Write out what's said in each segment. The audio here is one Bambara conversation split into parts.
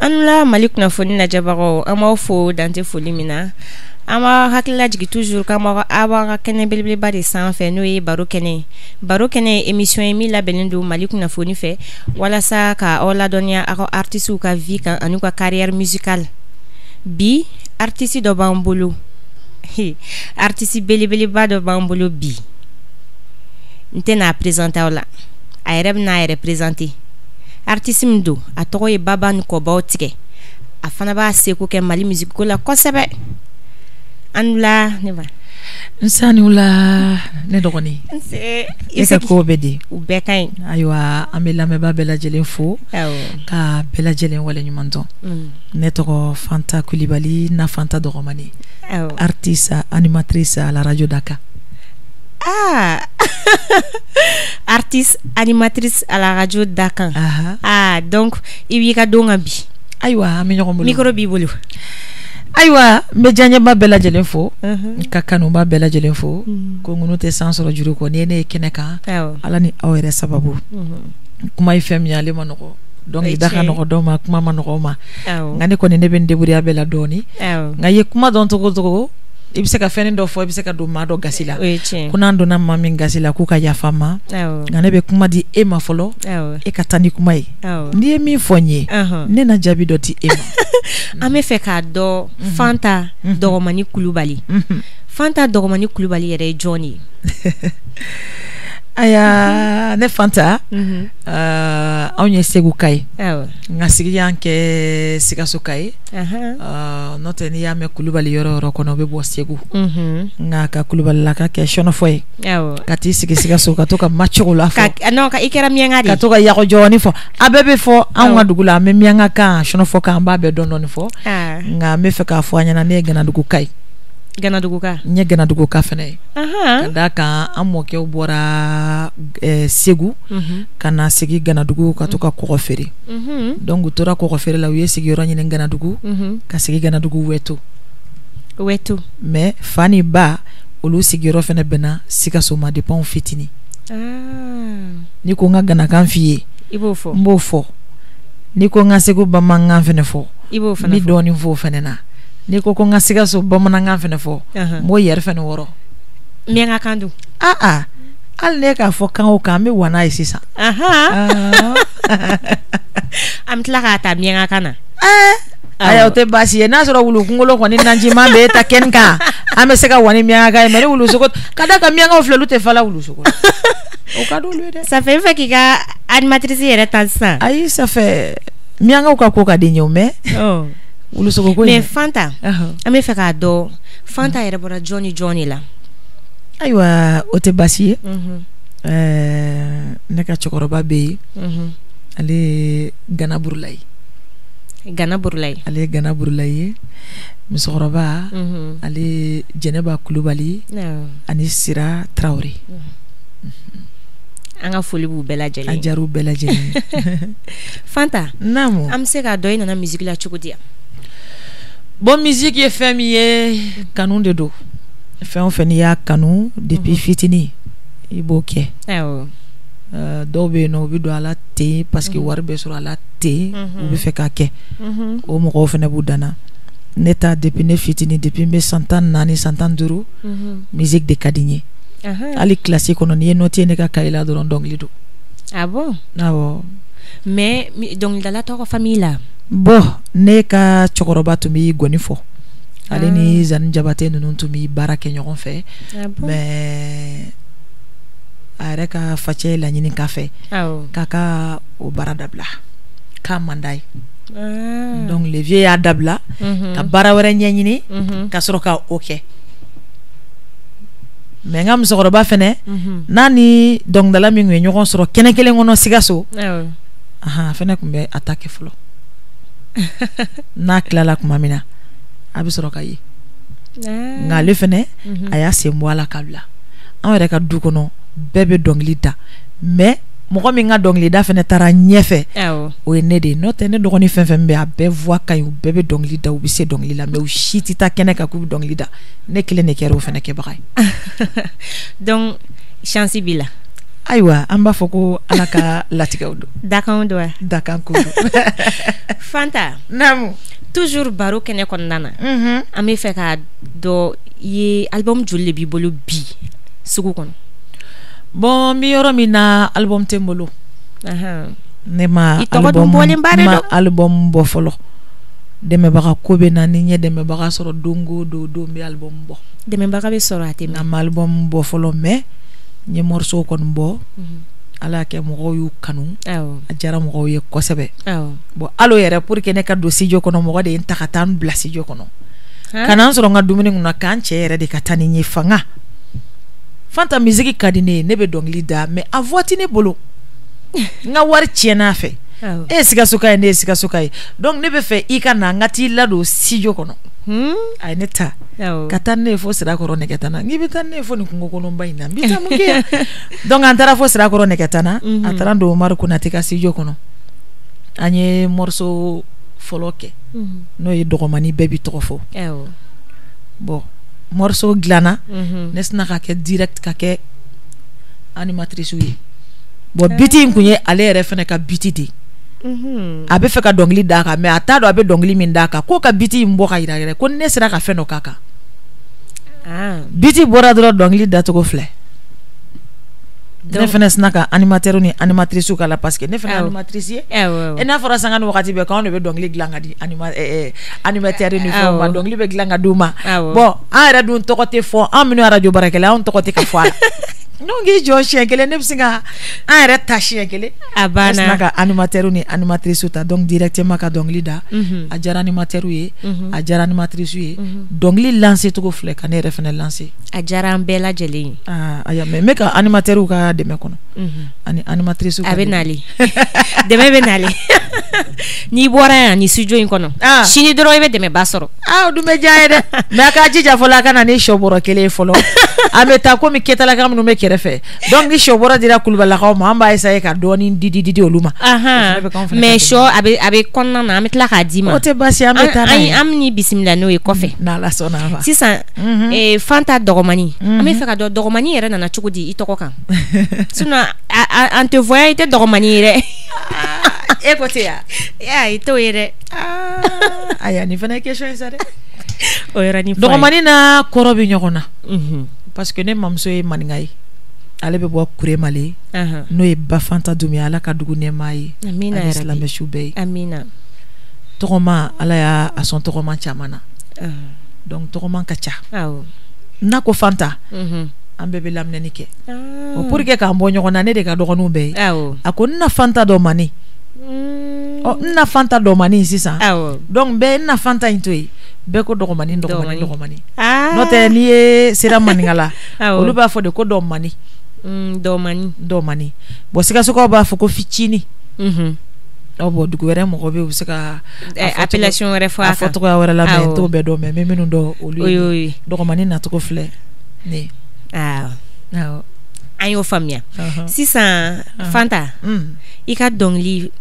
Anula Mali kunnafoni lajɛbagaw an b'aw fo dante foli min na an b'a hakilila jigin toujours k'an b'a ka kɛnɛ belebeleba de sanfɛ n'o ye baro kɛnɛ ye émission ye min labɛnnen don Mali kunnafoni fɛ walasa ka aw ladɔnniya aw ka artistes ka vie kan ani ka carrière musicale bi artiste dɔ b'an bolo artiste belebeleba dɔ b'an bolo bi n tɛna a présenter aw la a yɛrɛ bɛna a yɛrɛ présenter artiste min don a tɔgɔ ye Baba ni Kɔbaw tigɛ a fana b'a seko kɛ Mali musique ko la kosɛbɛ anula ne ba nsani wula ne dɔgɔni e ka ko bɛ di u bɛɛ ka ɲi ayiwa an bɛ lamɛnbaa bɛɛ lajɛlen fo ka bɛɛ lajɛlen wale ɲuman dɔn ne tɔgɔ Fanta Kulibali na Fanta dɔgɔmani artiste animatrice à la radio Dakar. Artiste animatrice à la radio Dakar. Donc il y a donc un bi. Aïwa, micro bi bolo. Aïwa, me janya ba bella jelen fo. Kakanu ba bella jelen fo. Ko ngunu te sans soro juru ko ne keneka. Ala ni awere sababu. Kuma ifem ya le manoko. Donc Dakar no do ma kuma manoko ma. Ngane ko ne ben deburi bella doni. Ngaye kuma don to ibise ka fɛn dɔ fɔ ibise ka don maa dɔ gasi la ko n'an donna maa min gasi la k'u ka yafa ma nka ne bɛ kuma di e ma fɔlɔ e ka taa ni kuma ye n'i ye min fɔ n ye ne na jaabi dɔ di e ma an bɛ fɛ k'a dɔn Fanta Dɔgɔmani Kulubali Fanta Dɔgɔmani Kulubali yɛrɛ ye jɔn ye aya ne Fanta anw ye Segu ka ye nka sigi y'an kɛ Sikaso ka ye n'o tɛ n'i y'a mɛn Kulubali yɔrɔ yɔrɔ kɔnɔ o bɛ bɔ Segu nka ka Kulubali la ka kɛ sɔnɔfɔ ye ka t'i sigi Sikaso ka to ka macogo la fɔ i kɛra miyanka de ka to ka yago jɔni fɔ a bɛɛ bɛ fɔ anw ka dugu la an bɛ miyanka kan sɔnɔfɔ kan an b'a bɛɛ dɔn dɔɔni fɔ nka n bɛ fɛ k'a fɔ an ɲɛna ne ye Ganadugu ka ye Ganaduguka n ye Ganaduguka fɛnɛ ye ka d'a kan an mɔkɛw bɔra Segu ka na sigi Ganadugu ka to ka kɔgɔ feere donc u tora kɔgɔ feere la u ye sigiyɔrɔ ɲini Ganadugu ka sigi Ganadugu Wɛto mais fa ni ba olu sigiyɔrɔ fɛnɛ bɛnna Sikaso ma depuis anw fitini ni ko n ka Ganakan f'i ye i b'o fɔ n b'o fɔ ni ko n ka Segu Bamanankan fɛnɛ fɔ i b'o fɛnɛ fɔ n bɛ dɔɔni fɔ o fɛnɛ na ni ko n ka Sikaso Bamanankan fɛnɛ fɔ n b'o yɛrɛ fɛnɛ wɔrɔ miyanka kan dun hali ne k'a fɔ kan o kan an bɛ wa n'a ye sisan an bɛ tila k'a ta miyanka kan na aya o tɛ baasi ye n'a sɔrɔ wulu kunkolo kɔni najiman bɛ e ta kɛnɛ kan an bɛ se ka wa ni miyanka kan ye mais ni wulu sogo ka da ka miyankaw filɛ olu tɛ fala wulu sogo o ka d'olu ye dɛ ça fait fɛ k'i ka animatrice yɛrɛ ta sisan ayi ça fait miyankaw ka ko ka di n ye o mais wulu sogo ko mais Fanta an bɛ fɛ k'a dɔn Fanta yɛrɛ bɔra jɔni la ayiwa o tɛ baasi ye ne ka cɛkɔrɔba bɛ yen ale ye Gana Burulayi ale ye Gana Burulayi ye musokɔrɔba ale ye Jɛnɛba Kulubali ani Sira Tarawele an ka foli b'u bɛɛ lajɛlen a diyar'u bɛɛ lajɛlen Fanta naamu an bɛ se k'a dɔn i nana musique la cogo di yan bon musique ye fɛn min ye kanu de don fɛn o fɛn n'i y'a kanu depuis fitini i b'o kɛ dɔw bɛ yen nɔ u bɛ don a la ten parce que wari bɛ sɔrɔ a la ten u bɛ fɛ k'a kɛ o mɔgɔw fɛnɛ b'u danna ne ta depuis ne fitini depuis n bɛ san 14 san 15 musique de ka di n ye hali classe kɔnɔ n'i ye note ye ne ka cahier la dɔrɔn dɔnkili don awɔ mais dɔnkilidala tɔgɔ famille la bon ne ka cɛkɔrɔba tun bɛ gɔni fɔ ale ni Zani Jabate ninnu tun bɛ baara kɛ ɲɔgɔn fɛ mais a yɛrɛ ka facɛ ye laɲini k'a fɛ k'a ka o baara dabila k'a man d'a ye donc le vieux y'a dabila ka baara wɛrɛ ɲɛɲini ka sɔrɔ ka o kɛ mais n ka musokɔrɔba fɛnɛ n'a ni dɔnkilidala min tun ye ɲɔgɔn sɔrɔ kɛnɛ kelen kɔnɔ Sikaso fɛnɛ tun bɛ a ta kɛ fɔlɔ n'a tilala tuma min na a bɛ sɔrɔ ka ye nka ale fɛnɛ a y'a sen bɔ a la ka bila anw yɛrɛ ka du kɔnɔ bɛɛ bɛ dɔnkili da mais mɔgɔ min ka dɔnkilida fɛnɛ taara ɲɛfɛ o ye ne de ye n'o tɛ ne dɔgɔnin fɛn fɛn bɛ a bɛɛ voix ka ɲi u bɛɛ bɛ dɔnkili da u bɛ se dɔnkili la mais u si tɛ taa kɛnɛ kan k'u bɛ dɔnkili da ne kelen de kɛra o fɛnɛ kɛbaga ye donc chance b'i la Ayiwa an b'a fɔ ko ala ka latigɛw don. Dakan do wa? Dakan ko don. Fanta. Naamu. Toujours baro kɛnɛ kɔnɔna na. An bɛ fɛ ka dɔ ye album joli de b'i bolo bi sugu kɔnɔ? Bon mi yɔrɔ min na album tɛ n bolo. Ne ma album bɔ fɔlɔ. Dɛmɛbaga ko bɛ na ni n ye dɛmɛbaga sɔrɔ don o don bɛ album bɔ. Dɛmɛbaga bɛ sɔrɔ a tɛ na ma album bɔ fɔlɔ mais n ye morceau kɔni bɔ. Ala kɛ mɔgɔw y'u kanu. A diyara mɔgɔw ye kosɛbɛ. Bon allo yɛrɛ pour que ne ka don studio kɔnɔ mɔgɔ de ye n ta ka taa n bila studio kɔnɔ. Kana n sɔrɔ n ka dumuni kunna k'an cɛ yɛrɛ de ka taa ni n ye fanga. Fanta musique ka di ne ye ne bɛ dɔnkili da mais a voix tɛ ne bolo. N ka wari tiɲɛna a fɛ. E ye Sikaso ka ye ne ye Sikaso ka ye donc ne bɛ fɛ i ka na n ka t'i ladon studio kɔnɔ. A ye ne ta ka taa ne ye fo Sirakɔrɔ Nɛgɛtana n'i bɛ taa ne ye fo nin kungo kɔnɔba in na n bɛ taa mun kɛ yan donc an taara fo Sirakɔrɔ Nɛgɛtana a taara don Umaru Konate ka studio kɔnɔ an ye morceau fɔlɔ kɛ n'o ye dɔgɔmani bɛɛ bi tɔgɔ fɔ bon morceau dilanna ne sina ka kɛ direct ka kɛ animatrice ye bon biti in kun ye ale yɛrɛ fana ka biti de a bɛ fɛ ka dɔnkili d'a kan mais a t'a dɔn a bɛ dɔnkili min d'a kan ko ka biti in bɔ ka yira yɛrɛ ko ne sera ka fɛn dɔ k'a kan biti bɔra dɔrɔn dɔnkili dacogo filɛ ne fana sina ka animateur ni animatrice k'a la parce que ne fana animatrice ye et n'a fɔra sanga ni wagati bɛɛ k'anw de bɛ dɔnkili dilan ka di animateur ni fɛnw ma dɔnkili bɛ dilan ka d'u ma bon an yɛrɛ dun tɔgɔ tɛ fɔ an minnu radio baarakɛla anw tɔgɔ tɛ ka fɔ a la donc i jɔ siɲɛ kelen ne bɛ se ka an yɛrɛ ta siɲɛ kelen a banna ne sina ka animateur ni animatrice ta donc directement ka dɔnkili da a diyara animateur ye a diyara animatrice ye dɔnkili lancer cogo filɛ ka ne yɛrɛ fana lancer a diyara an bɛɛ lajɛlen ye aya mais n bɛ ka animateur ka dɛmɛ kɔnɔ ani animatrice a bɛ nali dɛmɛ bɛ nali n'i bɔra yan ni studio in kɔnɔ sini dɔrɔn i bɛ dɛmɛba sɔrɔ o dun bɛ diya ye dɛ mais a ka jija fɔlɔ a ka na ni sɔ bɔrɔ kelen ye fɔlɔ an bɛ taa komi ketalaka minnu bɛ kɛrɛfɛ donc ni sɔ bɔrɔ dira Kulubalilakaw ma an b'a essayer ka dɔɔni di olu ma mais sɔ a bɛ kɔnɔna na an bɛ tila k'a d'i ma o tɛ baasi an bɛ taa n'a ye an bɛ n'i bisimila n'o ye kɔfɛ n'Ala sɔnna ma sisan Fanta dɔgɔmani an bɛ fɛ ka dɔn dɔgɔmani yɛrɛ nana cogo di i tɔgɔ kan sinon an tɛ voya i tɛ dɔgɔmani ye dɛ e ko ten ya i t'o ye dɛ aya nin fana ye question ye sa dɛ o yɔrɔnin fɔ dɔgɔmani na kɔrɔ bɛ ɲɔgɔn na parce que ne mamuso ye maninka ye ale bɛ bɔ Kuremale n'o ye ba Fanta Dunbiya Ala ka dugu nɛɛma ye amina yɛrɛ silamɛsu bɛɛ ye amina tɔgɔma Ala y'a sɔn tɔgɔma caman na donc tɔgɔma ka ca n'a ko Fanta an bɛɛ bɛ laminɛni kɛ pour que k'an bɔ ɲɔgɔn na ne de ka dɔgɔninw bɛɛ ye a ko n na Fanta dɔ mani n na Fanta dɔ mani sisan donc bɛɛ n na Fanta in to yen bɛɛ ko dɔgɔmani n'o tɛ n'i ye sera maninka la olu b'a fɔ de ko dɔgɔmani bon Sikasokaw b'a fɔ ko fitini bon dugu wɛrɛ mɔgɔ bɛ u bɛ se ka appellation wɛrɛ fɔ a fɔ tɔgɔya wɛrɛ la mais n t'o bɛɛ dɔn mais minnu dɔn olu ye dɔgɔmani nacogo filɛ ne an y'o faamuya sisan Fanta i ka dɔnkili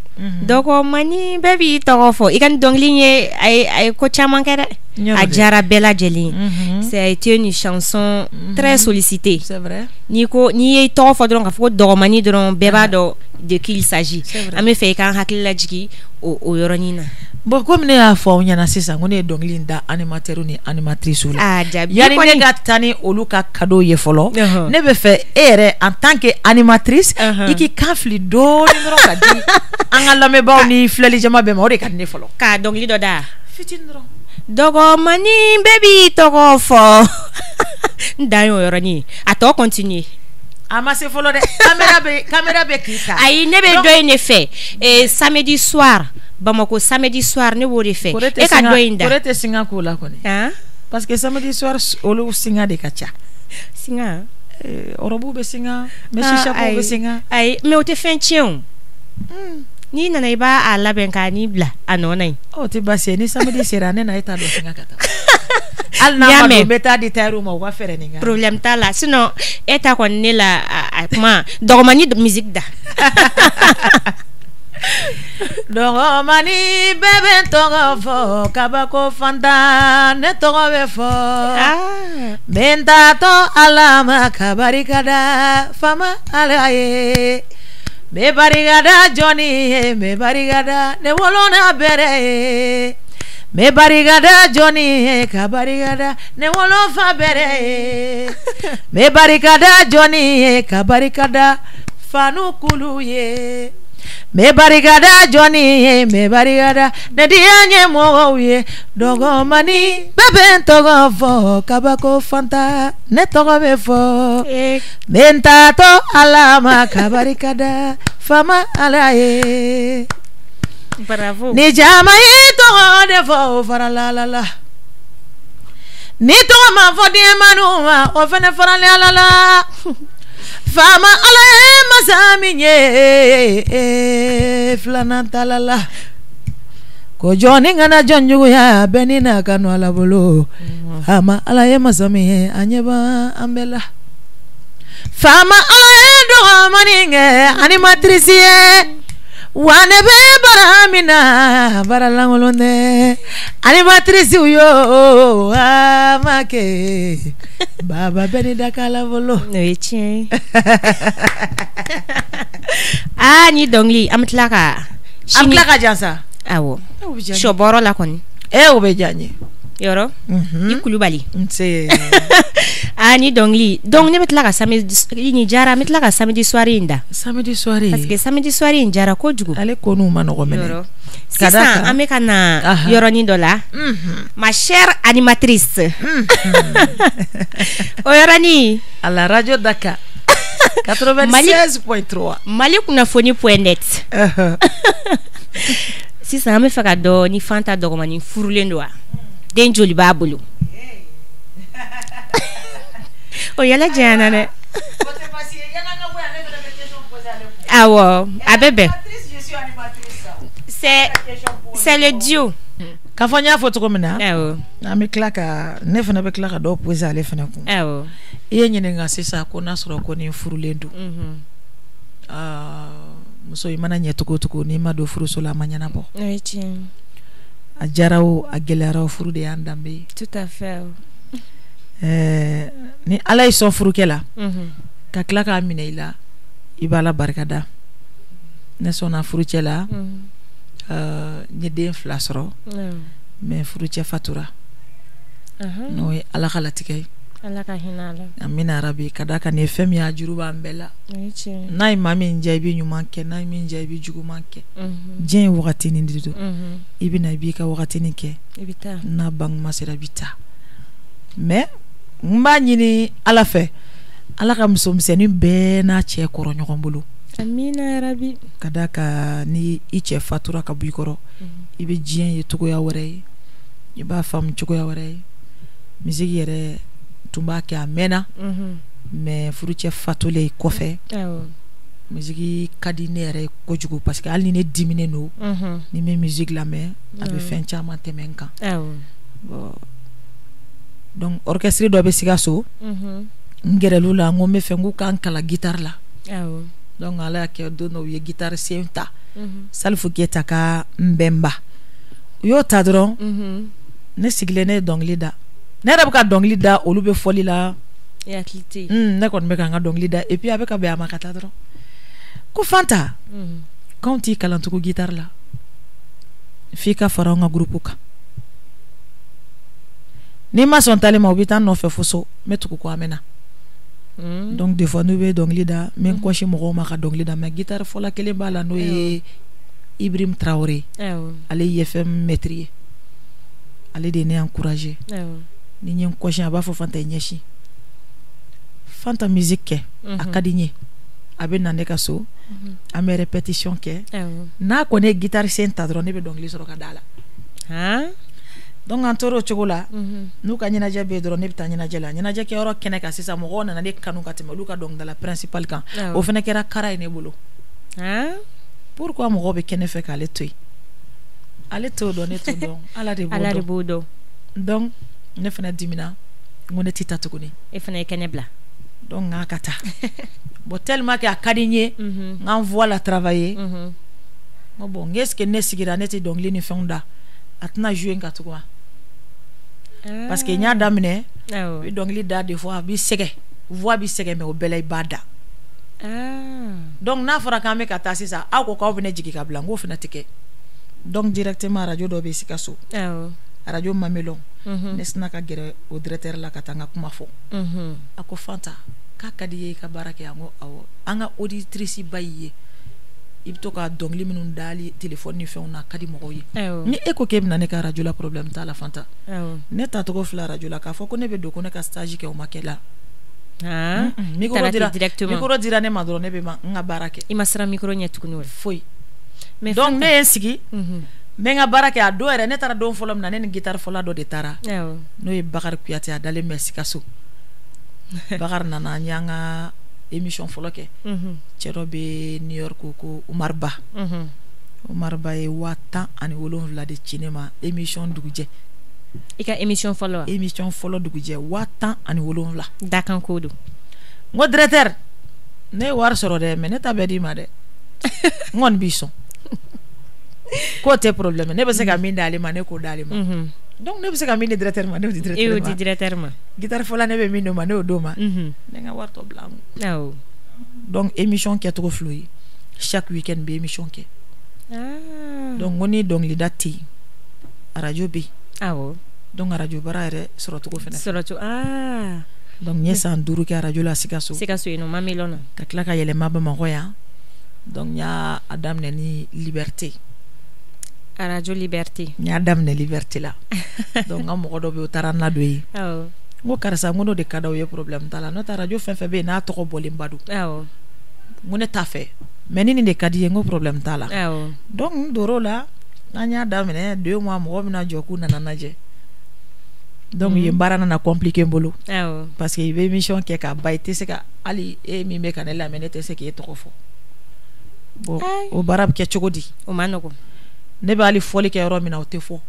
dɔgɔmani bɛɛ b'i tɔgɔ fɔ i ka nin dɔnkili ye a ye ko caman kɛ dɛ a diyara bɛɛ lajɛlen ça a été une chanson très sollicitée c'est vrai n'i ye tɔgɔ fɔ dɔrɔn k'a fɔ ko dɔgɔmani dɔrɔn bɛɛ b'a dɔn de qui il s'agit an bɛ fɛ i k'an hakili lajigin o yɔrɔnin na bon comme ne y'a fɔ aw ɲɛna sisan ko ne ye dɔnkili in da animateur ni animatrice la yanni ne ka taa ni olu ka cadeau ye fɔlɔ ne bɛ fɛ e yɛrɛ en tant que animatrice i k'i kan fili dɔɔni dɔrɔn ka di an ka lamɛnbaaw ni filɛli jama bɛɛ ma o de ka di ne fɔlɔ k'a dɔnkili dɔ da fitini dɔrɔn dɔgɔmani bɛɛ b'i tɔgɔ fɔ n dan y'o yɔrɔnin ye a tɔ continue a ma se fɔlɔ dɛ caméra bɛ k'i ta ayi ne bɛ dɔ in de fɛ samedi soir Bamako samedi soir ne b'o de fɛ e ka dɔ in da kore tɛ singa k'o la kɔni parce que samedi soir olu singa de ka ca singa ɔrɔbu bɛ singa mesi chapeau bɛ singa ayi mais o tɛ fɛn tiɲɛ o n'i nana i b'a labɛn k'a n'i bila a nɔ na yen o tɛ baasi ye ni samedi sera ne na e t'a dɔn singa ka taa hali n'a ma don n bɛ taa di tailleur ma u ka fɛɛrɛ nin kan problème t'a la sinon e ta kɔni ne la a kuma dɔgɔmani musique da Dongo mani bebe tongo fo kabako fanta ne tongo be fo benta to alama kabarikada fama alaye me barigada Johnny me barigada ne wolona bere me barigada Johnny kabarigada ne wolo fa bere me barigada Johnny kabarigada fanu kuluye me barigada Johnny me barigada ne dianye moye dogo mani bebe togo fo kabako fanta ne togo be fo benta to alama kabarigada fama alaye. Bravo. Ni jama ito de fo fara la la la. Ni to ma fo di manuma o fene fara la la la. Fama alaye masaminye flananta la la. Ko Johnny ngana jonjugu ya benina kanu ala bolo. Fama alaye masaminye anyeba ambela. Fama alaye do maninge animatrice. Wane be baramina baralangolone animatrice uyo amake baba benida kala volo Noitien. Ni dongli amtlaka jansa awo shoboro la kon ube janye yoro ikulubali nse ni dongli dong ne metlaka samedi ni jara metlaka samedi soirée inda samedi soirée parce que samedi soirée in jara ko jugu ale ko nu manogo mene kadaka ameka na yoro ni dola ma chère animatrice oyarani à la radio Dakar 96.3 Mali kunafoni.net sisan an bɛ fɛ ka dɔ ni Fanta dɔgɔmanin furulen don wa den joli b'a bolo o yala jɛnyana dɛ awɔ a bɛ bɛn c'est le duo k'a fɔ n y'a fɔ cogo min na awɔ an bɛ tila ka ne fana bɛ tila ka dɔ poser ale fana kun awɔ i ye ɲininka sisan ko n'a sɔrɔ ko ni furulen don muso i mana ɲɛ cogo o cogo n'i ma don furuso la a ma ɲɛnabɔ a diyara o a gɛlɛyara o furu de y'an danbe ye tout à fait ni ala ye sɔn furukɛ la ka tila k'a minɛ i la i b'a la barikada ne sɔnna furucɛ la n ye den 2 sɔrɔ mais furucɛ fatura n'o ye ala ka latigɛ ye ala ka hinɛ ala amina rabi ka da ka nin fɛn min y'a juru b'an bɛɛ la n'a ye maa min diya i bɛ ɲuman kɛ n'a ye min diya i bɛ juguman kɛ diɲɛ ye wagatinin de don i bɛ na i b'i ka wagatinin kɛ n'a banguma sera i bɛ taa mais n b'a ɲini ala fɛ ala ka musomisɛnnin bɛɛ n'a cɛ kɔrɔ ɲɔgɔn bolo amina rabi ka da ka ni i cɛ fatura ka bɔ i kɔrɔ i bɛ diɲɛ ye cogoya wɛrɛ ye i b'a faamu cogoya wɛrɛ ye misiki yɛrɛ tun b'a kɛ a mɛnna mais furucɛ fatulen kɔfɛ misiki ka di ne yɛrɛ kojugu parce que hali ni ne diminen don ni n bɛ misiki lamɛn a bɛ fɛn caman tɛmɛ n kan donc orchestre dɔ bɛ Sikaso n gɛrɛl'u la n ko n bɛ fɛ n k'u k'an kalan guitare la donc ala y'a kɛ don dɔ u ye guitare sen ta Salifu Keyita ka Nbɛnba u y'o ta dɔrɔn ne sigilen ne ye dɔnkili da ne yɛrɛ bɛ ka dɔnkili da olu bɛ fɔli la ne kɔni bɛ ka n ka dɔnkili da et puis a bɛ ka bɛn a ma ka taa dɔrɔn ko Fanta k'anw t'i kalan tugu guitare la f'i ka fara an ka groupe kan n'i ma sɔn tali ma u bɛ taa nɔfɛ fo so n bɛ tugu ko an bɛ na donc des fois n'u bɛ dɔnkili da n bɛ n kɔsi mɔgɔw ma ka dɔnkili da mais guitare fɔla kelen b'a la n'o ye Ibrahim Traoré ale ye IFM maître ye ale de ye ne encouragé ni n ye n kɔsi a b'a fɔ Fanta i ɲɛsin Fanta musique kɛ a ka di n ye a bɛ na ne ka so an bɛ répétition kɛ n'a kɔni ye guitare sen ta dɔrɔn ne bɛ dɔnkili sɔrɔ ka da la donc an tora o cogo la n'u ka ɲɛnajɛ bɛ yen dɔrɔn ne bɛ taa ɲɛnajɛ la ɲɛnajɛ kɛyɔrɔ kɛnɛ kan sisan mɔgɔw nana ne kanu ka tɛmɛ olu ka dɔnkilidala principal kan o fana kɛra kara ye ne bolo pourquoi mɔgɔw bɛ kɛnɛ fɛ k'ale to yen ale t'o dɔn ne t'o dɔn ala de b'o dɔn donc ne fana dimina n ko ne tɛ taa tuguni e fana ye kɛnɛ bila donc n k'a ka taa bon tellement que a ka di n ye n ka n voix la travailler bon est-ce que ne sigira ne ti dongli ni fenda atna jouer ka tukuma parce que nya damne bi dongli da des fois bi sege voix bi sege mais o belay bada donc na fora ka me ka tasi sa ako ka obne jigi ka blango fina tike donc directement radio do be sikaso radio mamelon nesna ka gere au directeur la katanga kuma fo ako fanta ka kadiye ka barake yango awo anga auditrice bayiye ibto ka dongli minun dali téléphone ni feuna kadi mo yi ni eko ke na ne ka radio la problème ta la fanta ne ta to fla radio la ka fo ko ne be do ko ne ka stage ke o makela micro dira ne madro ne be ma nga barake imasra micro nyet kunul foi donc ne sigi me nga barake a do ere ne tara don folom na ne guitar fola do de tara no e bakar kuyati a dale merci kaso bakar nana nyanga émission foloke cherobe New York ko Umar Ba e wata ani wolon vla de cinema émission duguje ika émission folo duguje wata ani wolon vla dakan kodo ngo directeur ne war soro de me ne tabedi ma de ngon bison côté problème ne be se ka min dali ma ne ko dali ma donc ne be se ka min directeur ma ne di directeur ma guitar fola ne be min ma ne o do ma ne nga warto blanc donc émission qui est trop fluide chaque week-end be émission qui donc ngoni donc li dati radio bi donc radio bara re soroto ko fene donc nyesa nduru ki radio la sikaso no mamelona ka klaka yele maba maroya donc nya adam ne ni liberté radio liberté nya adam ne liberté la donc ngam ko do be taran la doyi ngo karasa ngono de kada ye problème tala no ta radio fefe be na to ko bolimbadu ngone ta fe menini de kadi ngo problème tala donc doro la anya adam ne 2 mois mo bina joku na naje donc ye barana na compliqué mbolo parce que be mission ke ka baité se ka ali e mi me kanela menete se ke to fo bon o barab ke chogodi o manoko ne ba ali foli ke ro mina o te fo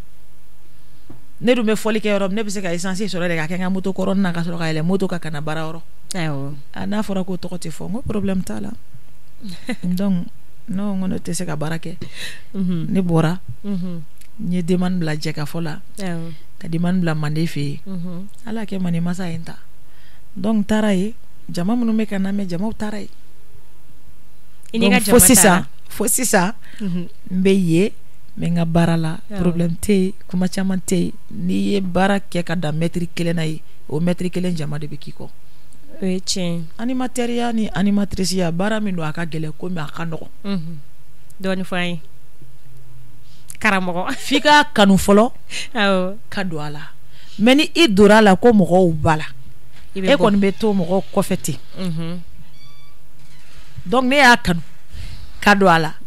ne du me foli ke ro ne be se ka essentiel so le ka nga moto corona ka so ka ele moto ka kana bara oro ana fora ko to te fo ngo problème tala donc no ngono te se ka barake ne bora ni demande bla jeka fola ka demande bla mandefi ala ke mani masa enta donc tarai jama munu me kana me jama tarai iniga jama fo sisa mbeye me nga barala problème te kuma chama te ni ye barake ka da metri kelenai o metri kelen jama de bikiko animateur ya ni animatrice ya bara mi no aka gele ko mi aka no doni fay karamo fika kanu folo ka do ala meni idura la ko mo bala e kon beto mo ko feti donc ne ya kanu ka do ala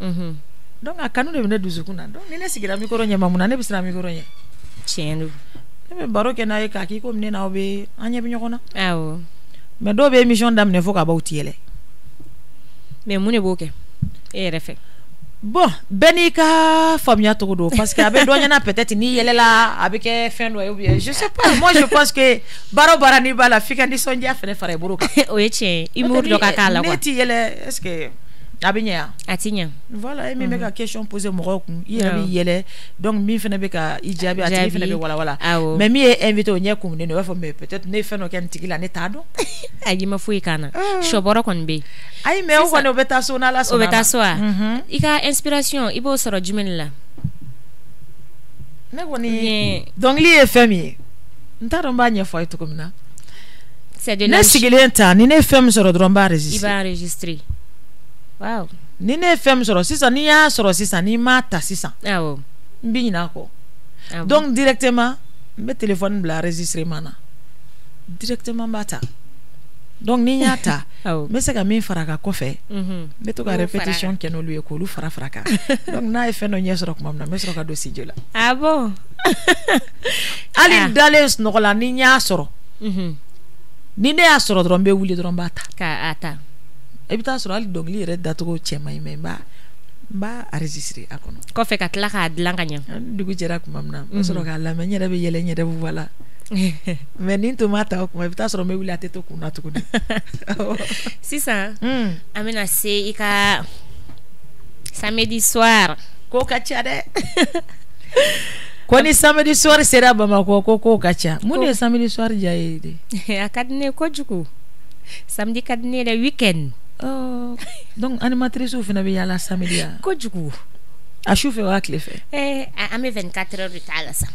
donc akanu de ne duzukuna donc ne sigira mi ko ronye mamuna ne bisira mi ko ronye chenu e baro ke na e ka ki ko ne na obe anya bi nyokona mais do be émission dam ne fo ka bawti yele mais mune boke e refe bon benika famia to do parce que abe do nyana peut-être ni yele la abike fin do ou bien je sais pas moi je pense que baro barani bala fika ni sonja fene fare buruka o yeche imour do ka kala quoi neti yele est-ce que abinya atinya voilà et me ka question poser mo ko yele yele donc mi fene be ka ijabi ati fene be wala mais mi e invité o nyakum ne no fa me peut-être ne fene ken tigila ne tado ayi ma fuyi kana shoboro kon be ay me o ko no beta so na la so beta so ika inspiration ibo soro jumela ne woni donc li e famille ntaro ba nya foi to komina c'est de la sigilenta ni ne femme soro dromba registre iba enregistrer wow ni ne femme soro sisa ni ya soro sisa ni mata sisa mbina ko donc directement me téléphone bla enregistrer mana directement bata donc ni nyata me se ka min faraka kofe me to ka répétition ke no lui ko lu faraka donc na e feno nye soro ko mamna me soro ka do si jola bon ali dales no la ni nya soro ni ne ya soro drombe wuli drombata ka ata ebita soro ali dongli re datugo chema imemba ba enregistrer akono ko fe ka tla ka dlanganya dugu jera ko mamna soro ka la menye be yele nye de voilà mais ni to mata ko ebita soro me wuli ateto ko na to ko si ça amena se ika Samedi soir. Ko ka ca dɛ. Ko ni samedi soir sera Bamako ko ka ca. Mun ye samedi soir ja ye de? A ka di ne ye kojugu. Samedi ka di ne ye weekend. Oh, donc animatrice ou fana bɛ yala samedi ya? Kojugu. A su fɛ wa tile fɛ? An bɛ 24 heures de temps la sa.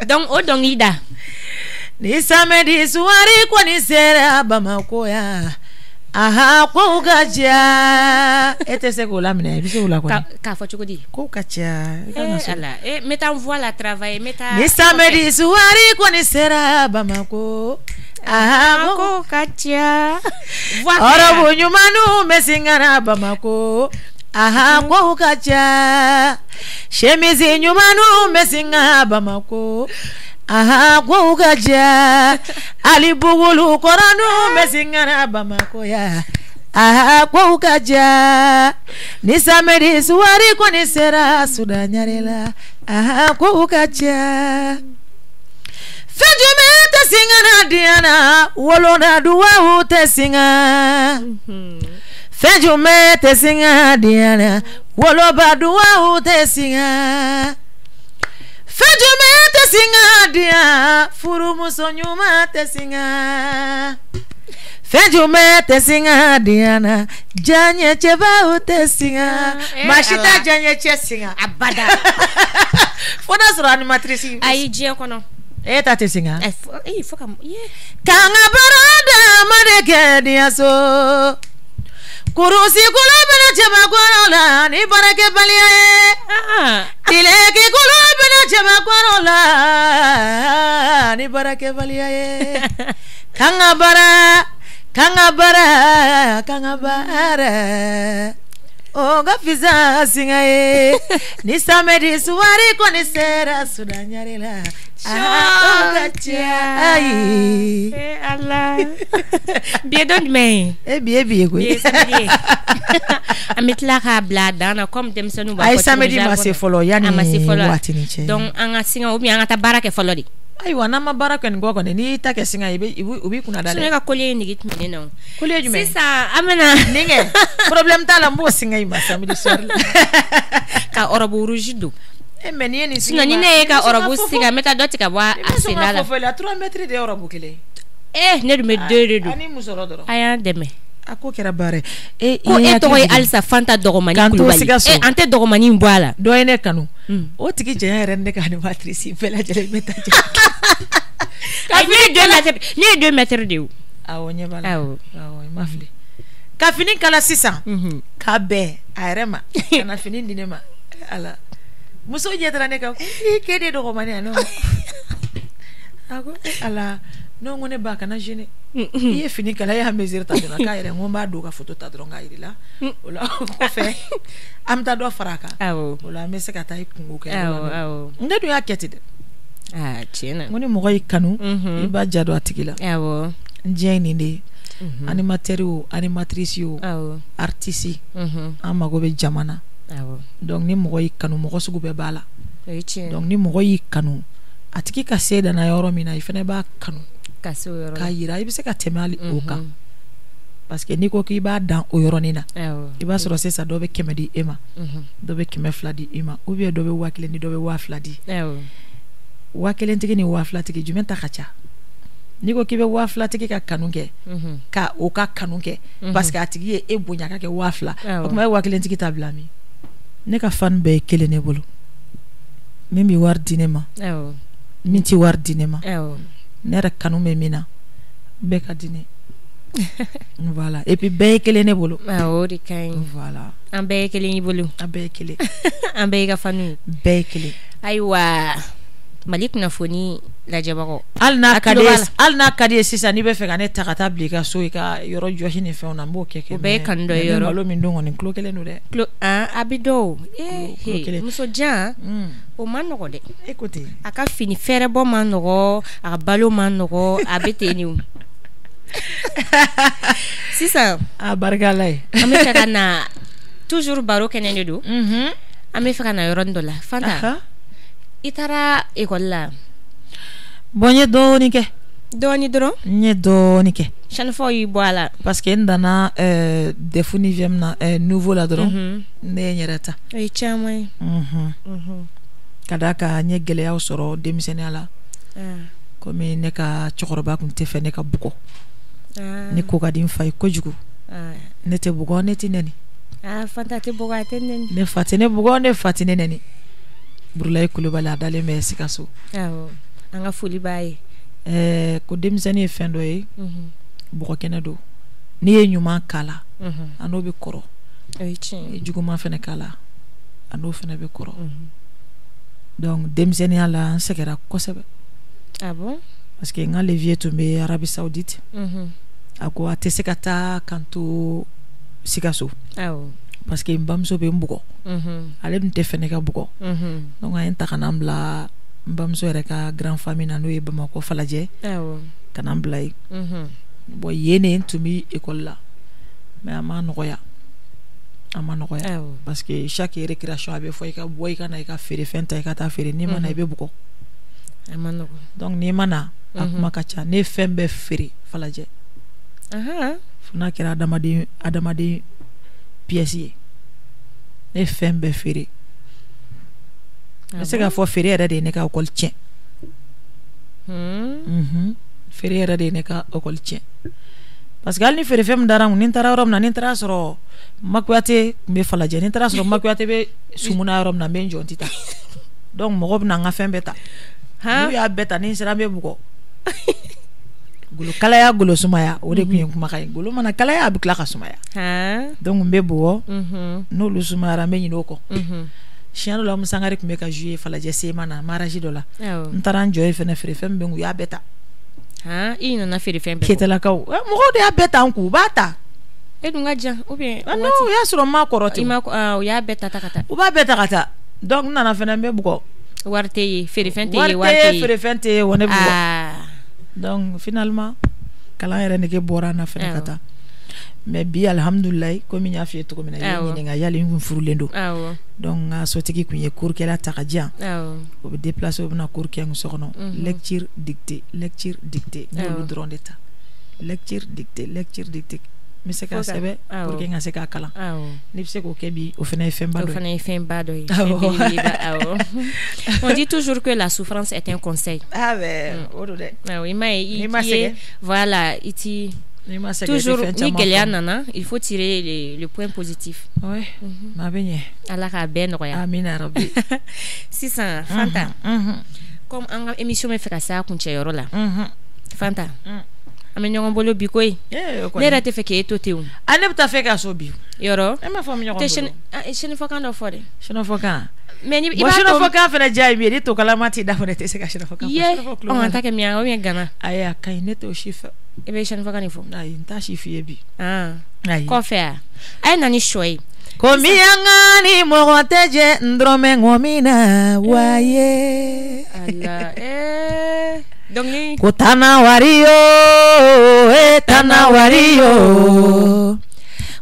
Donc o dɔnkili da. Ni samedi soir kɔni sera Bamako ya. Aha, ko ka ca. E tɛ se k'o laminɛ, i bɛ se k'o la kɔni. K'a fɔ cogo di? Ko ka ca. Ala, n bɛ taa n voix la travailler, n bɛ taa. Ni samedi soir kɔni sera Bamako. Aha, ko ka ca. Ɔrɔbu ɲumanu bɛ singana Bamako. Aha, ko ka ca. Chemise ɲumanu bɛ singa Bamako. Aha, ko ka ca. Ali bugulu kɔrɔnu bɛ singana Bamako ya. Aha, ko ka ca. Ni samedi soir kɔni sera Sudanɲare la. Aha, ko ka ca. Fɛn jumɛn tɛ singana Diana, wolona duwawu tɛ singa. Fɛn jumɛn tɛ singa Diana, woloba duwawu tɛ singa. Fɛn jumɛn tɛ singa Diana, furumuso ɲuman tɛ singa. Fɛn jumɛn tɛ singa Diana, diyaɲɛ cɛbaw tɛ singa. Maa si t'a diyaɲɛ cɛ singa abada. Fo n'a sɔrɔ animatrice. Ayi diɲɛ kɔnɔ. E ta tɛ singa. Fo ka k'an ka barada ma de kɛ diɲɛso. Kurusi kolo bɛna cɛbakɔrɔ la ni baarakɛbaliya ye. Dileki kolo bɛna cɛbakɔrɔ la ni baarakɛbaliya ye. K'an ka baara, k'an ka baara, k'an ka baara. O ka fisa singa ye. Ni samedi soir kɔni sera Sudanɲare la. Ah, ka ca ayi. Allah. Biye dɔ jumɛn ye? Biye koyi. Biye samedi ye. An bɛ tila k'a bila dan na comme denmisɛnninw b'a fɔ. Ayi samedi ma se fɔlɔ yanni waati ni cɛ. Donc an ka singa ou bien an ka taa baara kɛ fɔlɔ de. Ayiwa n'an ma baara kɛ nin kɔ kɔni n'i ta kɛ singa u b'i kunna da dɛ. Ne ka collier in nege tun bɛ ne na. Collier jumɛn? Sisan an bɛna. Nin kɛ problème t'a la n b'o singa in ma samedi soir la. Ka robe rouge don. Mais ni ye nin singa. Sinon ni ne ye ka robe singa n bɛ taa dɔ tigɛ bɔ a senda la. 3 mètres de ye robe kelen. Ne dun bɛ 2 de don. Ani muso dɔrɔn. A y'an dɛmɛ. A ko kɛra baara ye. Ko e tɔgɔ ye Alisa Fanta Dɔgɔmani Kulubali. An tɛ dɔgɔmani in bɔ a la. Dɔ ye ne kanu. O tigi jɛnya yɛrɛ ne ka animatrice bɛɛ lajɛlen bɛ taa jɛ. Ne ye 2 mètres de ye. Awɔ ɲɛ b'a la. Awɔ i ma fili. Ka fini kala sisan. K'a bɛn a yɛrɛ ma. Ka na fini di ne ma. Ala. Muso ɲɛ taara ne kan ko k'e de Dɔgɔmani yan nɔ. A ko ala. Non ko ne ba kana gêner. I ye fini kala e y'a mesure ta dɔrɔn k'a yɛrɛ n ko n b'a don ka photo ta dɔrɔn k'a yir'i la. O la kɔfɛ an bɛ taa dɔ fara a kan. Awɔ. O la an bɛ se ka taa i kungo kɛ. Awɔ. Ne dun y'a kɛ ten dɛ. Tiɲɛ na. N ko ni mɔgɔ y'i kanu i b'a ja don a tigi la. Awɔ. Diɲɛ ye nin de ye. Animateur o animatrice o artiste an mago bɛ jamana. Awɔ. Donc ni mɔgɔ y'i kanu mɔgɔ sugu bɛɛ b'a la. O ye tiɲɛ. Donc ni mɔgɔ y'i kanu a tigi ka se danna yɔrɔ min na i fana b'a kanu. K'a yira i bɛ se ka tɛmɛ hali o kan parce que n'i ko k'i b'a dan o yɔrɔnin na i b'a sɔrɔ sisan dɔ bɛ 100 di e ma dɔ bɛ 200 di e ma ou bien dɔ bɛ 1000 di dɔ bɛ 2000 di 1000 tigi ni 2000 tigi jumɛn ta ka ca n'i ko k'i bɛ 2000 tigi ka kanu kɛ ka o ka kanu kɛ parce que a tigi ye e bonya ka kɛ 2000 o kuma e 1000 tigi ta bila min ne ka fan bɛɛ ye kelen ne bolo min bɛ wari di ne ma min tɛ wari di ne ma ne yɛrɛ kanu bɛ min na bɛɛ ka di ne voilà et puis bɛɛ ye kelen ne bolo o de ka ɲi voilà an bɛɛ ye kelen y'i bolo an bɛɛ ye kelen an bɛɛ ye ka fanu ye bɛɛ ye kelen ayiwa Mali kunnafoni lajɛbagaw hali n'a ka di ye sisan n'i bɛ fɛ ka ne ta ka taa bila i ka so i ka yɔrɔ jɔsi ni fɛnw na n b'o kɛ o bɛɛ ye kanu dɔ ye yɔrɔ malo min don kɔni kilo kelen don dɛ a bɛ dɔw musojan o ma nɔgɔ dɛ écoutez a ka fini fɛrɛbɔ ma nɔgɔ a ka balo ma nɔgɔ a bɛ ten ni sisan a barika Ala ye an bɛ fɛ ka na toujours baro kɛnɛ de don an bɛ fɛ ka na yɔrɔnin dɔ la Fanta i taara école la bon n ye dɔɔnin kɛ doni dron nye doni ke chaque fois yi boala parce que ndana defu 9e na nouveau la dron ne nyerata ay chamay kadaka nye geleya soro demisene ala comme ne ka chokoroba kun te fe ne ka buko ne ko ka din fay ko jugu ne te bugo ne ti neni fanta te bugo te neni ne fatine bugo ne fatine neni burlay kulubala dale me sikaso anga fuli baye ko demisene fendo e bugo kene do ni ye nyuma kala ano be koro jugu ma fene kala ano fene be koro donc demisene ala sekera kosebe. Ah bon? Parce que nga levier tombé Arabie Saoudite. Ako atese kata kanto sikaso. Ah oh. Parce que mbamso be mbugo. Ale nte fene ka bugo. Donc a enta kanambla mbamso reka grand famille na no e Bamako falaje. Ah oh. Kanambla. Bo yene ntumi école là. Mais ama noya. Ah oh. Parce que chaque récréation avait foi ka boy kana ka fere fenta ka ta fere ni mana be bugo. Donc ni mana akuma kacha ne fembe feri falaje funa kira adamadi pièce ne fembe feri c'est ga fo feri era de ne ka okol tien feri era de ne ka okol tien parce que al ni feri fem dara ni tara rom na ni tara soro makwate me falaje ni tara soro makwate be sumuna rom na men jontita donc mo na nga fembe ta ha ya beta ni sera be bugo gulu kala ya gulu sumaya o de kun kuma kay gulu mana kala ya bi kala ka sumaya ha donc be bugo no lu sumara me nyino ko chiano la musangari kumbe ka juillet fala je semana maraji dola ntaran joy fene fere fem be ngu ya beta ha ina na fere fem be ketela ka mo de ya beta nku bata edunga jan ou bien no ya suro ma koroti ima ya beta takata u ba beta kata donc nana fene be bugo warte fere fente wone bugo donc finalement kala era ne ke bora na fene kata mais bi alhamdulillah comme nya fi to comme na yini nga yali ngum furulendo donc sotiki kunye cours kela takadia o be déplacer na cours ki ngsono lecture dictée no dron d'état lecture dictée mais c'est ka sebe pour que nga se ka kala ni se ko kebi o fene femba do on dit toujours que la souffrance est un conseil oui mais voilà iti toujours ni nana il faut tirer le point positif ma benye ala ka ben roya amina rabbi Sisan Fanta comme en émission me fait ça kun cheyoro la Fanta ame ñongo bolo bi koy ne rate feke to tew ane buta feka so bi yoro e ma fam ñongo te chen fokan do fode chen fokan mais ni iba chen fokan fena jay mi to kala mati da fone te se ka chen fokan on attaque mi o mi gana aya kay ne to chiffre e be chen fokan ifo ay nta chiffre bi ko faire ay nani shoy komi angani mo teje ndrome ngomina waye ala donc kutana wario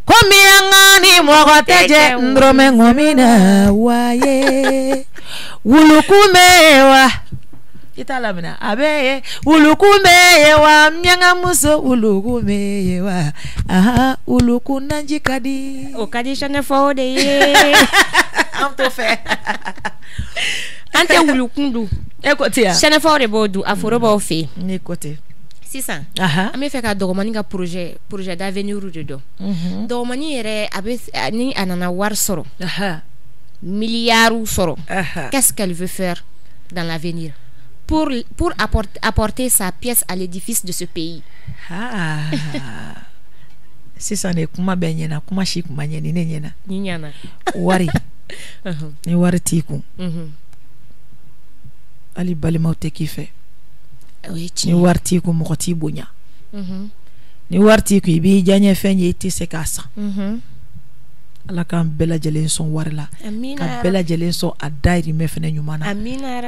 komi angani mo teje ndrome ngomina waye wulukumewa italamina abe wulukumewa myanga muso wulukumewa ulukunanji kadi o kadi chane fo de ye am to fe ante wulukundu écoutez chane fo de bodu aforo bo fe écoutez Sisan ame fe ka dogomani ka projet d'avenir de do dogomani yere abe ni anana war soro milliards soro qu'est-ce qu'elle veut faire dans l'avenir pour apporter sa pièce à l'édifice de ce pays. Sisan ne kuma benyena kuma shi kuma nyeni ne nyana wari ni wari tiku ali balima te kife ni warti ko mo ti bonya ni warti ko bi janye fenye ti se kasa ala kan bela jelen son warla ka bela jelen son a dairi me fene nyumana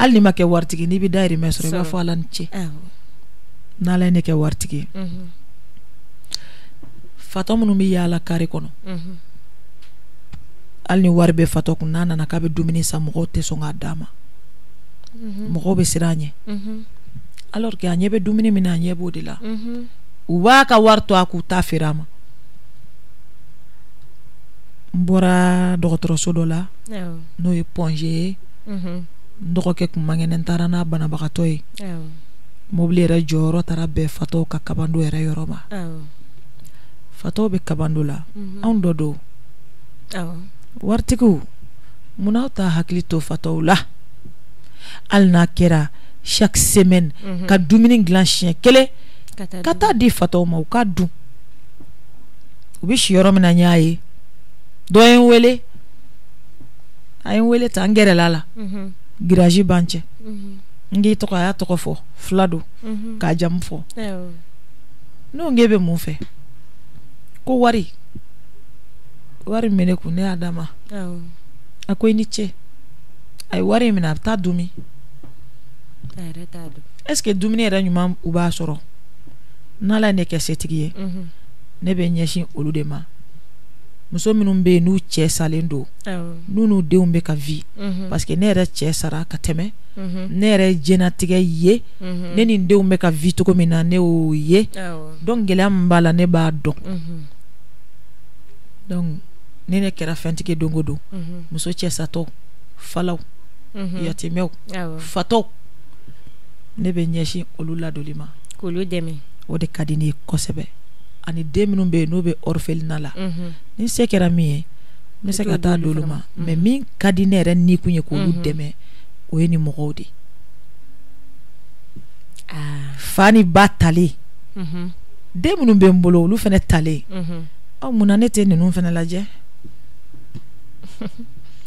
al ni make warti ni bi dairi me so ba falan ci na la ne ke warti fato mun mi yala kare kono al ni warbe fato ko nana na ka be dumini sa mo te so nga dama mo be siranye alors que a ɲɛ bɛ dumuni min na a ɲɛ b'o de la u b'a ka wari to a k'u ta feere a ma n bɔra dɔgɔtɔrɔso dɔ la n'o ye Ponge ye n dɔgɔkɛ kun man kɛnɛ n taara n'a banabagatɔ ye mobili yɛrɛ jɔyɔrɔ taara bɛn Fataw ka kabando yɛrɛ yɔrɔ ma Fataw bɛ kabando la anw dɔ don waritigiw mun'aw ta hakili to Fataw la hali n'a kɛra chaque semaine ka dumuni dilan siɲɛ kelen ka taa di Fataw ma u ka dun u bɛ si yɔrɔ min na n y'a ye dɔ ye n wele a ye n wele tan n gɛrɛla la girage b'an cɛ n k'i tɔgɔ a y'a tɔgɔ fɔ fila don k'a jamu fɔ n'o n k'e bɛ mun fɛ ko wari min bɛ ne kun ne y'a d'a ma a ko i ni ce a ye wari in minɛ a bɛ taa dun min est-ce que dumuni yɛrɛ ɲuman u b'a sɔrɔ n'Ala ye ne kɛ setigi ye ne bɛ ɲɛsin olu de ma muso minnu bɛ yen n'u cɛ salen don n'u denw bɛ ka vie parce que ne yɛrɛ cɛ sara ka tɛmɛ ne yɛrɛ jɛnatigɛ ye ne ni n denw bɛ ka vie cogo min na ne y'o ye donc gɛlɛya min b'a la ne b'a dɔn donc ni ne kɛra fɛntigi don o don muso cɛ satɔ falaw yatimɛw fatɔw ne bɛ ɲɛsin olu ladoli ma k'olu dɛmɛ o de ka di ne ye kosɛbɛ ani den minnu bɛ yen n'u bɛ orphelinat la ni se kɛra min ye n bɛ se ka taa d'olu ma mais min ka di ne yɛrɛ ni kun ye k'olu dɛmɛ o ye ni mɔgɔw de fa ni ba talen den minnu bɛ n bolo olu fana talen aw munna ne tɛ ninnu fana lajɛ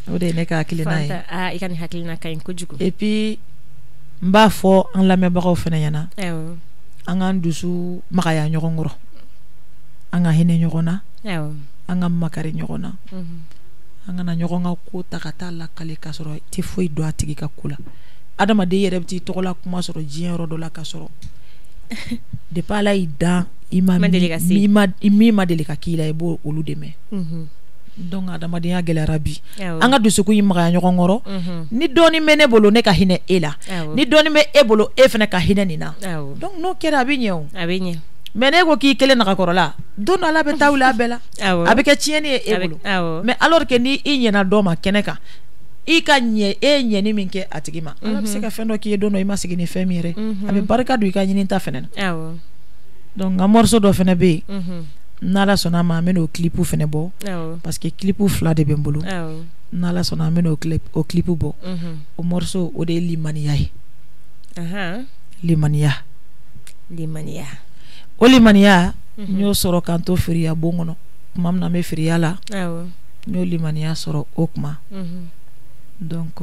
o de ye ne ka hakilina ye i ka nin hakilina ka ɲi kojugu et puis n b'a fɔ an lamɛnbagaw fana ɲɛna an k'an dusu magaya ɲɔgɔn kɔrɔ an ka hinɛ ɲɔgɔn na an ka makari ɲɔgɔn na an kana ɲɔgɔn ka ko ta ka taa lakale ka sɔrɔ i tɛ foyi dɔn a tigi ka ko la adamaden yɛrɛ bɛ t'i tɔgɔ la kuma sɔrɔ diɲɛ yɔrɔ dɔ la ka sɔrɔ depuis Ala y'i dan i min ma deli ka k'i la i b'o olu dɛmɛ donc adamadenya gɛlɛyara bi an ka dusukun yi magaya ɲɔgɔn kɔrɔ ni dɔɔnin bɛ ne bolo ne ka hinɛ e la ni dɔɔnin bɛ e bolo e fana ka hinɛ nin na donc n'o kɛra a bɛ ɲɛ o mais ne ko k'i kelen nagakɔrɔla don dɔ Ala bɛ taa wuli a bɛɛ la a bɛ kɛ tiɲɛni ye e bolo mais alors que ni i ɲɛna dɔ ma kɛnɛ kan i ka ɲɛ e ɲɛni min kɛ a tigi ma Ala bɛ se ka fɛn dɔ k'i ye don dɔ i ma sigi ni fɛn min yɛrɛ a bɛ barika don i ka ɲini ta fɛnɛ na donc nka morceau dɔ fɛnɛ bɛ yen n'Ala sɔnna a ma an bɛ n'o clip fɛnɛ bɔ parce que clip 2 de bɛ n bolo n'Ala sɔnna an bɛ n'o clip bɔ o morceau o de ye limaniya ye limaniya o limaniya n y'o sɔrɔ k'an to firiya bon kɔnɔ tuma min na n bɛ firiya la n y'o limaniya sɔrɔ o kuma donc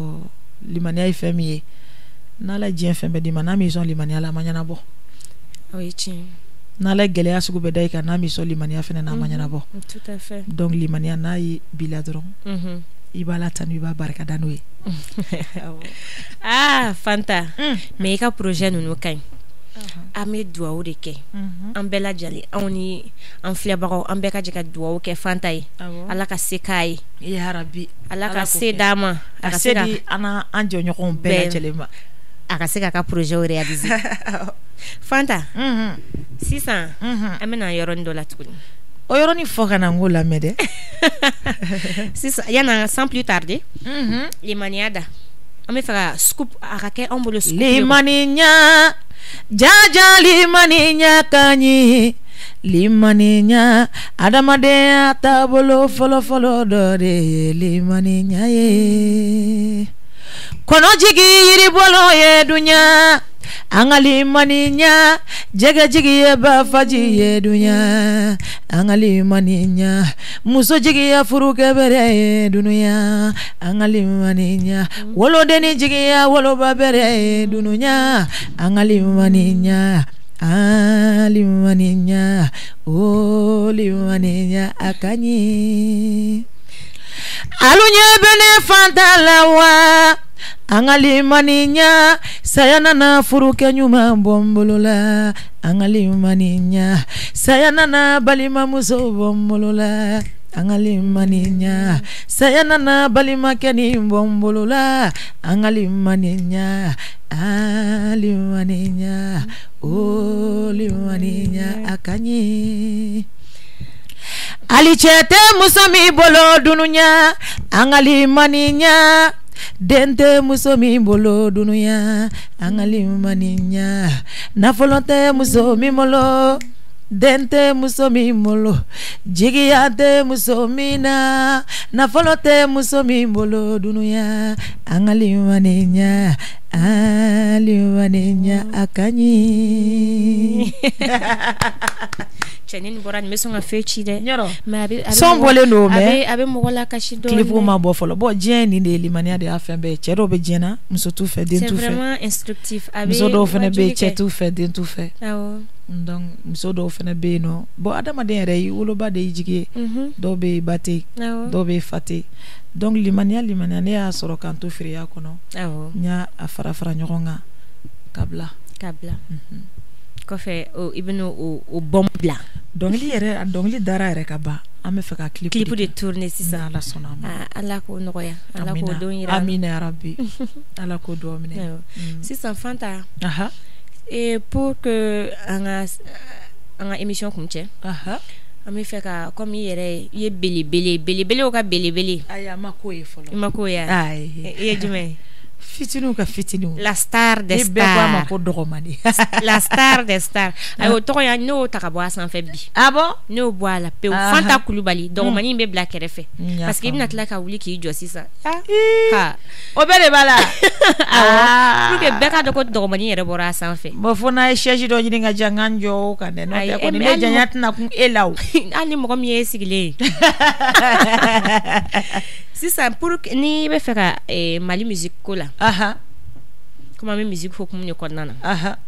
limaniya ye fɛn min ye n'Ala ye diɲɛ fɛn bɛɛ d'i ma n'a m'i sɔn limaniya la a ma ɲɛnabɔ o ye tiɲɛ n'Ala ye gɛlɛya sugu bɛɛ da i kan n'a m'i sɔn limaniya fɛnɛ na a ma ɲɛnabɔ tout à fait donc limaniya n'a ye bi la dɔrɔn i b'a la tanu i b'a barika da n'o ye Fanta mais i ka projet ninnu ka ɲi an bɛ duwawu de kɛ an bɛɛ lajɛlen anw ni an filɛbagaw an bɛɛ ka jɛ ka duwawu kɛ Fanta ye Ala ka se k'a ye ya Rabbi Ala ka se d'a ma a ka se di an jɛɲɔgɔnw bɛɛ lajɛlen ma a ka se k'a ka projet réaliser Fanta sisan an bɛna yɔrɔnin dɔ la tuguni o yɔrɔnin fɔ ka na n k'o lamɛn dɛ sisan yana sans plus tarder limaniya da an bɛ fɛ ka scoop a ka kɛ anw bolo scoop limaniya jaja limaniya ka ɲi limaniya adamadenya taabolo fɔlɔfɔlɔ dɔ de ye limaniya ye kɔnɔjigi yiribɔlɔ ye dunya an ka limaniya jɛgɛjigi ye bafaji ye dunya an ka limaniya musojigiya furukɛbɛrɛ ye dunya an ka limaniya wolodenni jigiya woloba bɛrɛ ye dunya an ka limaniya limaniya o limaniya a ka ɲi alu ɲɛ bɛ ne Fanta la wa an ka limaniya saya nana furukɛ ɲuman bɔ n bolo la an ka limaniya saya nana balimamuso bɔ n bolo la an ka limaniya saya nana balimakɛ ni bɔ n bolo la an ka limaniya limaniya o limaniya akanyi ali chete musomi bolo dununya angali maninya dente musomi bolo dununya angali maninya nafolonte musomi molo dente musomi molo jigiyate musomina nafolonte musomi bolo dununya angali maninya alimanenya akanyi Chenine bora ni meso nga fechi de nyoro son bole no me abe mogola kashi do clip ma bo folo bo jeni de limania de afen be chero be jena muso tout fait den tout fait c'est vraiment instructif abe muso do fene be che tout fait den tout fait awo donc muso do fene be no bo adama de re wulo ba de jige do be bate do be fate donc limania ne a soro kanto friya kono awo nya afara fara nyoronga kabla kofe o ibino o bombla donc li dara yɛrɛ ka ba an bɛ fɛ ka clip de tourner sisan ala sɔnna ma ala ko nɔgɔya ala ko don yira amina ya rabbi ala ko do minɛ sisan Fanta et pour que an ka émission kun cɛ an bɛ fɛ ka comme i yɛrɛ ye belebele o ka belebele ayi a ma ko ye fɔlɔ i ma ko ye i ye jumɛn fitinu ka fitinu la star des stars bɛɛ ko ma ko dɔgɔmani la star des stars ayo tɔgɔ ya n'o ta ka bɔ a sanfɛ bi n'o bɔ a la pewu Fanta Kulubali dɔgɔmani bɛ bila kɛrɛfɛ parce que i bɛna tila ka wuli k'i jɔ sisan o bɛɛ de b'a la pour que bɛɛ ka dɔn ko dɔgɔmani yɛrɛ bɔra a sanfɛ bon fo n'a ye siège dɔ ɲini ka jan n ka jɔ o kan dɛ n'o tɛ kɔni ne janya tɛna kun e la o hali ni mɔgɔ min ye sigilen sisan pour ni bɛ fɛ ka Mali musique ko la comme an bɛ musique hokumu de kɔnɔna na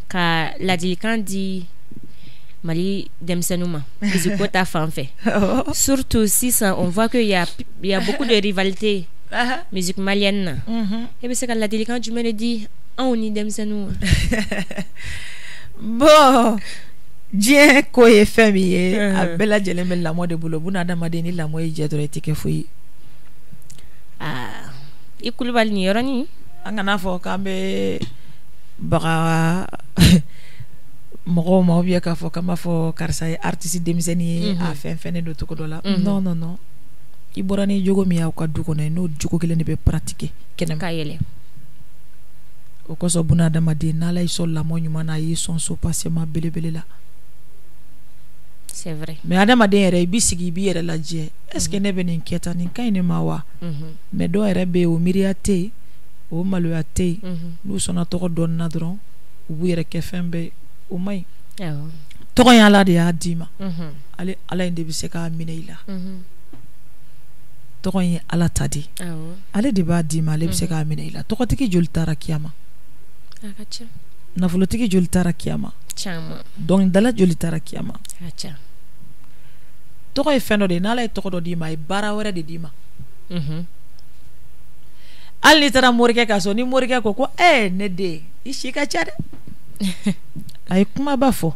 ka ladilikan di Mali denmisɛnninw ma musique ko ta fan fɛ surtout sisan on voit que y a beaucoup de rivalité musique malienne na e bɛ se ka ladilikan jumɛn de di anw ni denmisɛnninw ma bon diɲɛ ko ye fɛn min ye a bɛɛ lajɛlen bɛ lamɔ de bolo buna adamaden ni lamɔ y'i jɛ dɔrɔn i tɛ kɛ foyi i Kulubali ni yɔrɔnin an kana fɔ k'an bɛ baga mɔgɔw ma ou bien k'a fɔ k'an b'a fɔ karisa ye artiste denmisɛnnin ye a fɛn fɛn don cogo dɔ la non i bɔra ni jogo min y'aw ka du kɔnɔ n'o jogo kelen de bɛ pratiquer kɛnɛma ka yɛlɛ o kosɔn buna adamaden n'Ala y'i sɔn lamɔ ɲuman na a y'i sɔn so passément belebele la c'est vrai mais adamaden yɛrɛ i bi sigi i b'i yɛrɛ lajɛ est-ce que ne bɛ nin kɛ tan nin ka ɲi ne ma wa mais dɔw yɛrɛ bɛ yen o miiriya tɛ yen o maloya tɛ yen n'u sɔnna tɔgɔ dɔɔni na dɔrɔn u b'u yɛrɛ kɛ fɛn bɛɛ o man ɲi tɔgɔ in Ala de y'a d'i ma Ala in de bɛ se k'a minɛ i la tɔgɔ in ye Ala ta de ale de b'a d'i ma ale bɛ se k'a minɛ i la tɔgɔtigi joli taara kiyama nafolotigi joli taara kiyama dɔnkilidala joli taara kiyama tɔgɔ ye fɛn dɔ de ye n'Ala ye tɔgɔ dɔ d'i ma a ye baara wɛrɛ de d'i ma hali n'i taara morikɛ ka so ni morikɛ ko ne den i si ka ca dɛ a ye kumaba fɔ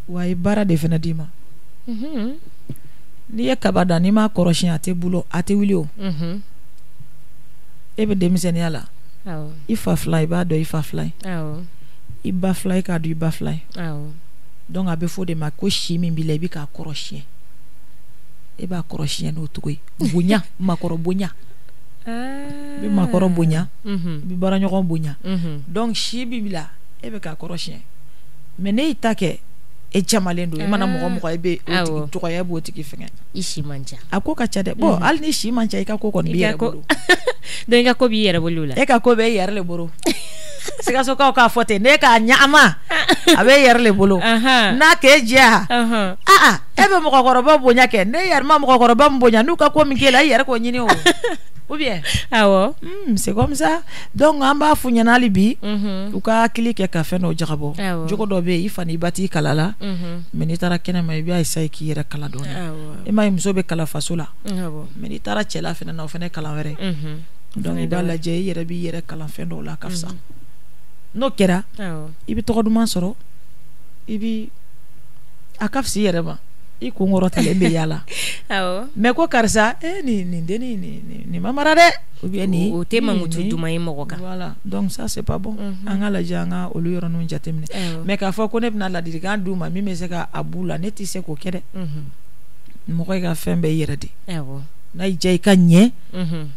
wa a ye baara de fana d'i ma n'i ye kaba dan n'i m'a kɔrɔsiyɛn a tɛ wuli o e bɛ denmisɛnniya la i fa fila i b'a dɔn i fa fila ye i ba fila i k'a dɔn i ba fila ye donc a bɛ fɔ de ma ko si min b'i la i bɛ k'a kɔrɔsiyɛn e b'a kɔrɔsiyɛn n'o cogo ye bonya makɔrɔ bonya i bɛ makɔrɔ bonya i bɛ baaraɲɔgɔn bonya donc si min b'i la e bɛ k'a kɔrɔsiyɛn mais ne y'i ta kɛ e camalen don i mana mɔgɔ i bɛ o tigi tɔgɔya b'o tigi fɛngɛ i si man ca a ko ka ca dɛ bon hali ni si man ca i ka ko kɔni b'i yɛrɛ bolo donc i ka ko b'i yɛrɛ bolo la e ka ko bɛ i yɛrɛ le bolo Sikasokaw k'a fɔ ten ne k'a ɲagama a bɛ yɛrɛ le bolo n'a k'e diya e bɛ mɔgɔkɔrɔba bonya kɛ ne yɛrɛ ma mɔgɔkɔrɔba min bonya n'u ka ko min k'e la i yɛrɛ k'o ɲini o ou bien awɔ c'est comme ça donc an b'a f'u ɲɛna hali bi u ka hakili kɛ ka fɛn dɔ jagabɔ jogo dɔ bɛ yen i fa n'i ba t'i kala la mais n'i taara kɛnɛma i b'a essayer k'i yɛrɛ kala dɔɔni i m'a ye muso bɛ kala faso la mais n'i taara cɛla fana na o fana kalan wɛrɛ donc i b'a lajɛ i yɛrɛ b'i yɛrɛ kalan fɛn dɔw la ka fisa n'o kɛra i bɛ tɔgɔ duman sɔrɔ i bi a ka fisa i yɛrɛ ma i ko ngorotale be yala awo mais ko karisa ni mamara de ou bien ni o te mangutu duma yi moko ka voilà donc ça c'est pas bon anga la janga olu yoro no jatemne mais ka fa ko ne bna la dirigan duma mi me se ka abula ne ti se ko kede moko ka fembe yere di awo na ije ka nye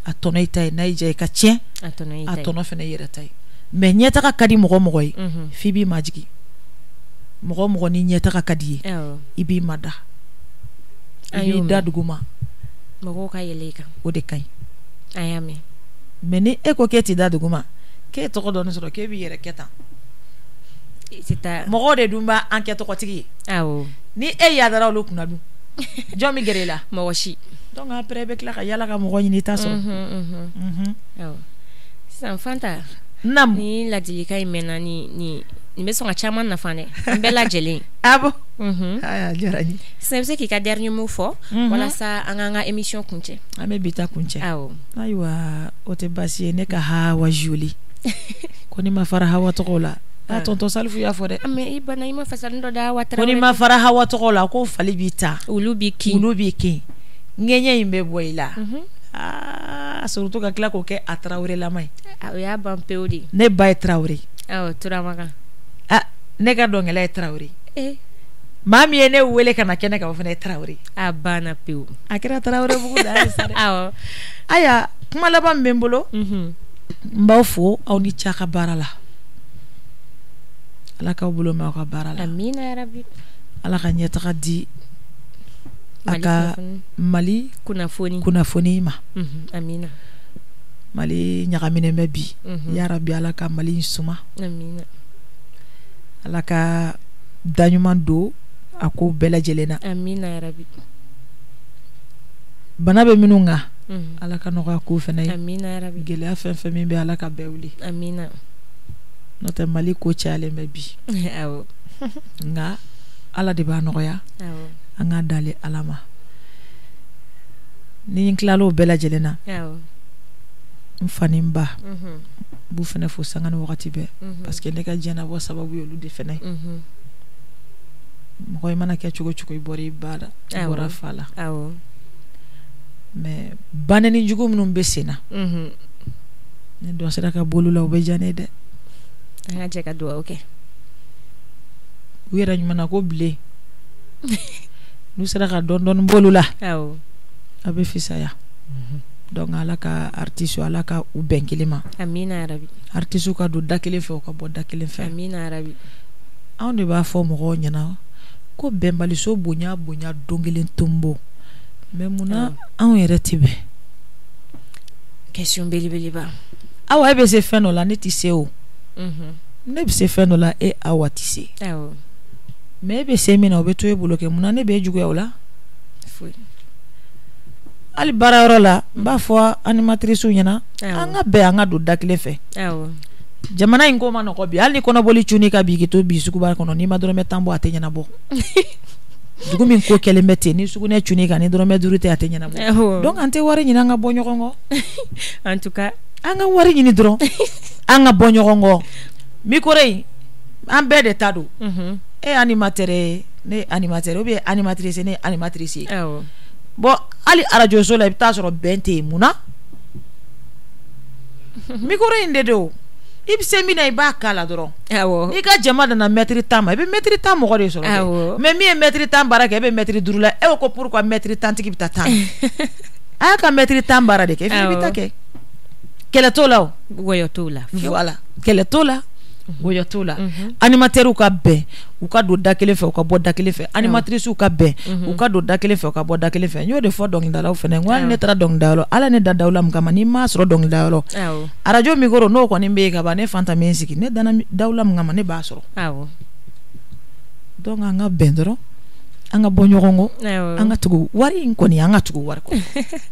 a tono itay na ije ka tien a tono fene yere tay mais nyeta ka kadi moko yi fibi majigi moko ni nyeta ka kadi ibi mada ayi daduguma moko ka yeleka o de kay ayami mais ni e ko ke ti daduguma ke to ko don so ke bi yere keta sita moko de dumba enquête ko tigi awo ni e ya dara lu kunadu jomi gerela moko shi donc après be kla ka yala ka moko ni ta so awo san fanta nam ni ladilika imena ni me songa chairman na fane bella jeli abo aya jarani c'est ce qui ka dernier mot fort wala sa anga émission kunche ame bita kunche awo aywa o te basi ne ka hawa juli koni ma fara hawa tokola a tonto salfu ya fode ame ibana ima fasal ndo da watra koni ma fara hawa tokola ko fali bita ulu biki ngenye imbe boila surtout ka kila ko ke a Traoré la mai ya bampeodi ne bay Traoré turamaka ne ka dongela Traoré mami ene wele kana kene ka fana Traoré bana peu akira Traoré bugu da sare awo aya kuma laban mbembolo mbaw fo aw ni chaka barala ala ka bulo ma ka barala amina ya rabbi ala ka nyeta ka di aka mali kuna foni ma amina mali nyagamine mebi ya rabbi ala ka mali suma amina ala ka danyuman do ako bela jelena amina ya rabbi bana be minunga ala ka no ko fena amina ya rabbi gele afen femi be ala ka bewli amina note mali ko chale mebi awo nga ala de ba no ya awo anga dale alama ni nklalo bela jelena awo mfanimba bu fene fo sangana wakati be parce que ne ka jena bo sababu yolu de fene mo mana ke chugo ibori bada bora fala awo mais banani jugo munum besena ne do sadaka bolu la be jane de anga jeka do okay wira nyuma na ko ble nu sadaka don bolu la awo abe fisaya donc alaka artiste alaka u benkilima amina rabbi artiste ka do dakile fe ka bo dakile fe amina rabbi on ne ba fo mo nyana ko bembali so bonya dongelen tombo mais muna an yere tibe question beli ba awa be se feno la ne ti se o ne be se feno la e awa ti se awo mais be se mina obeto e bloqué muna ne be jugo yola fui ali barayoro la ba fo animatrice nyana anga be anga do dakile fe awo jamana ingo ma no ko bi ali kono boli chuni ka bi kito bi suku ba kono ni ma doro metambo atenya na bo dugu min ko kele mete ni suku ne chuni ka ni doro me durute atenya na bo donc ante wari nyina nga bonyo kongo en tout cas anga wari nyini doro anga bonyo kongo mi korei ambe de tado e animateur ou bien animatrice ne animatrice awo bon ali radio so la bita soro bente muna mi korei ndedo ibse mina iba kala doro awo ni ka jama na metri tama be metri tama ko de so mais mi metri tama baraka be metri durula e ko pourquoi metri tantiki bita tan aka metri tama barade ke fi bita ke kele tola woyotola voilà kele tola woyotola animateur ka be u ka do dakele fe u ka bo dakele fe animatrice ka be u ka do dakele fe u ka bo dakele fe nyo de fo dong dalaw fene ngwan ne tra dong dalo ala ne dadawla mkama ni ma soro dong dalo arajo mi goro no ko ni be ka ba ne fanta mensiki ne dana dawla mkama ne ba soro awo donc anga bendoro anga bonyogongo anga tugu wari nkoni anga tugu war ko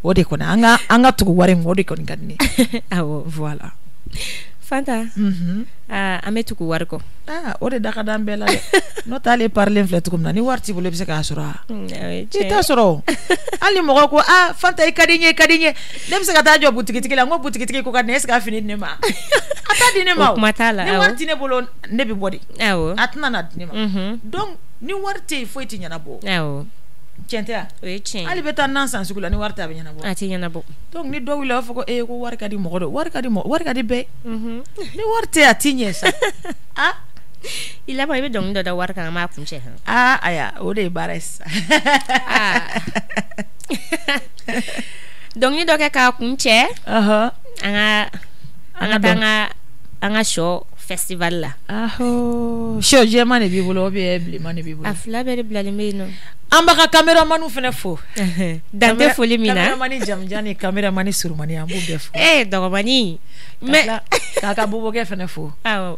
wode ko anga tugu wari ngode ko ngani awo voilà fanta ametuku warko ode daka dambela no tale parler flet comme na ni warti bole bise ka sura ita soro ali mo ko fanta e kadinye dem se ka ta jo boutique la ngo boutique ko ka ne ska fini ne ma ata dine ma ni warti ne bolo ne bi body awo atna na dine ma donc ni warti fo iti nyana bo awo Tienta. Oui, tiens. Ali beta nan san sugu la ni warta be nyana bo. Ati nyana bo. Donc ni do wila fo ko ko war ka di mo do war ka di be. Ni warte atinye sa. Ah. Il a pas eu donc de war ka ma punche. Ah aya, o de bares. Ah. Donc ni do ka punche. Anga show festival la. Aho. Show je mane bi bolo bi ebli mane bi bolo. Afla be blali me no. Ambaka cameraman ou fene fo. Dante folie mina. Cameraman jamjani cameraman surmani ambu defo. Dogomani. Mais kaka bubo ke fene fo. Ah.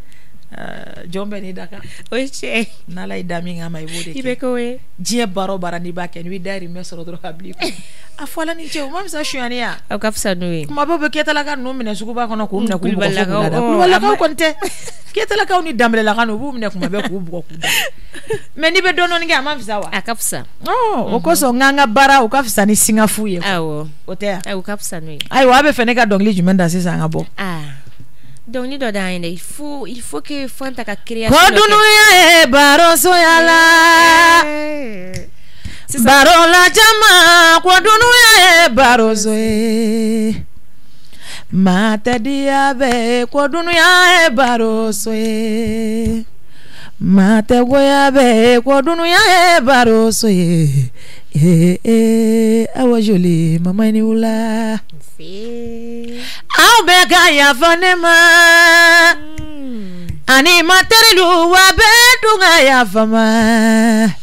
Jombe ni daka. Oche. Nala idami ngama ibode. Ibeko we. Die baro barani baken wi dari mesoro dro habli ko. Afola ni che o mam sa shuani ya. O kapsa nuwe. Kuma bobo ketala kan no mine sugu ba kono ko mine ko wala ka konte. Ketala ka ni damle la kan obu mine kuma be ko bu ko kuda. Mais ni be dono ni ga mam sa wa. Akapsa. Oh, okoso nganga bara ukafisa ni singafu ye. Awo. Otea. Au kapsa nuwe. Ai wa be fene ka dongli jumenda sisa ngabo. Donc ni do da il faut que fanta ka création kodunu ya baro so yala baro la jama kodunu ya baro so e mata dia be kodunu ya baro so e mata goya be kodunu ya baro so e awa joli mama ni ula au bega ya fanema ani materilu wa bedunga ya fama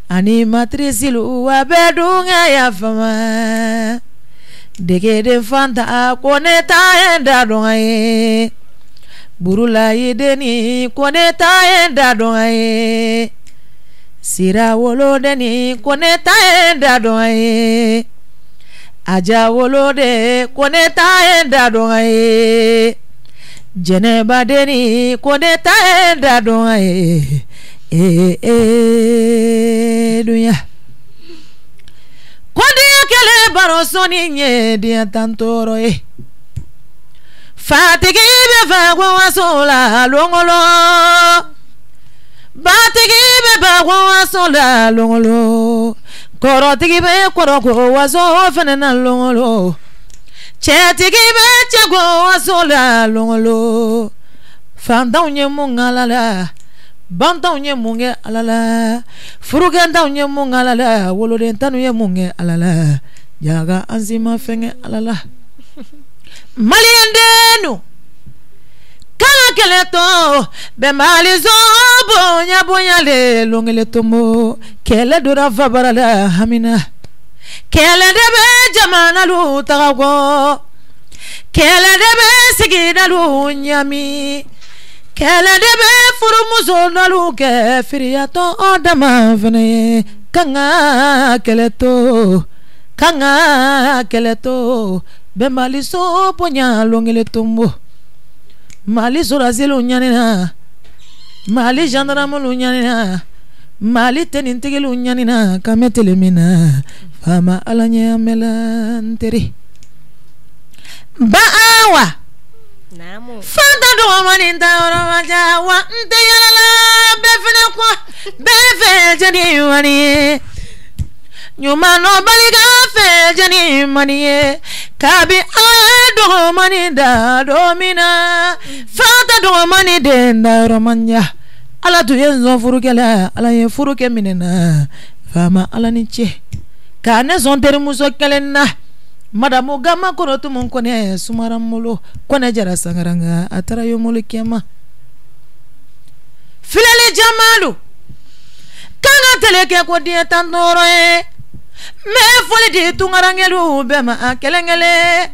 ani matrisilu wa bedunga ya fama dege de fanta koneta enda dongaye burula yedeni koneta enda dongaye sira wolodeni koneta enda dongaye aja wolode koneta enda dongaye jeneba deni koneta enda dongaye dunya kodi kele barosoni nye dia tantoro fatigi be fagwa wasola longolo batigi be bagwa wasola longolo korotigi be koroko waso fenena longolo chetigi be chego wasola longolo fandaw nye mungalala bantaw nye munge alala furugendaw nye mungalala wolodentanu nye munge alala jaga anzima fenge alala maliendenu kala keleto be malizo bonya le longele tomo kele dura fabarala hamina kele debe jamana lu tagago kele debe sigida lu nyami kele debe furumuzo nalu ke firiato odama vene kanga keleto be malizo bonya longele tomo mali sorazilu nyanina mali gendarme lu nyanina mali tenintigilu nyanina kametelemina fama alanya melanteri baawa namu fanta do maninta oramaja wa nte yala befene kwa befe jeni wani nyuma no baliga fe jeni mani kabi do maninda domina fanta do manidenda oromanya ala tu yenzo furukela ala ye furuke minena fama ala niche kane zontere muso kelena madamu gama korotu mun kone sumara molo kone jara sangaranga atara yo molo kema filele jamalu kanga teleke ko die tandoro me foli di tungarangelu bema akelengele